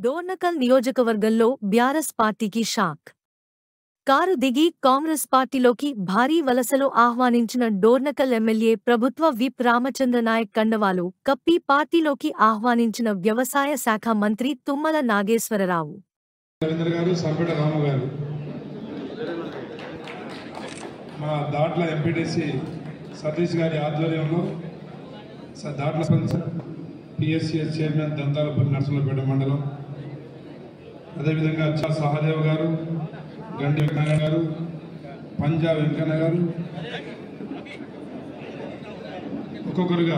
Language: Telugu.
డోర్నకల్ నియోజకవర్గంలో బ్యారస్ పార్టీకి షాక్. కారు దిగి కాంగ్రెస్ పార్టీలోకి భారీ వలసలు ఆహ్వానించిన డోర్నకల్ ఎమ్మెల్యే ప్రభుత్వ విప్ రామచంద్రనాయక్ కండవాలు కప్పి పార్టీలోకి ఆహ్వానించిన వ్యవసాయ శాఖ మంత్రి తుమ్మల నాగేశ్వరరావు. PSCS చైర్మన్ దంతాలపల్లి నర్సులపేట మండలం, అదేవిధంగా సహదేవ్ గారు, గండి వెంకన్న గారు, పంజాబ్ వెంకన్న గారు ఒక్కొక్కరుగా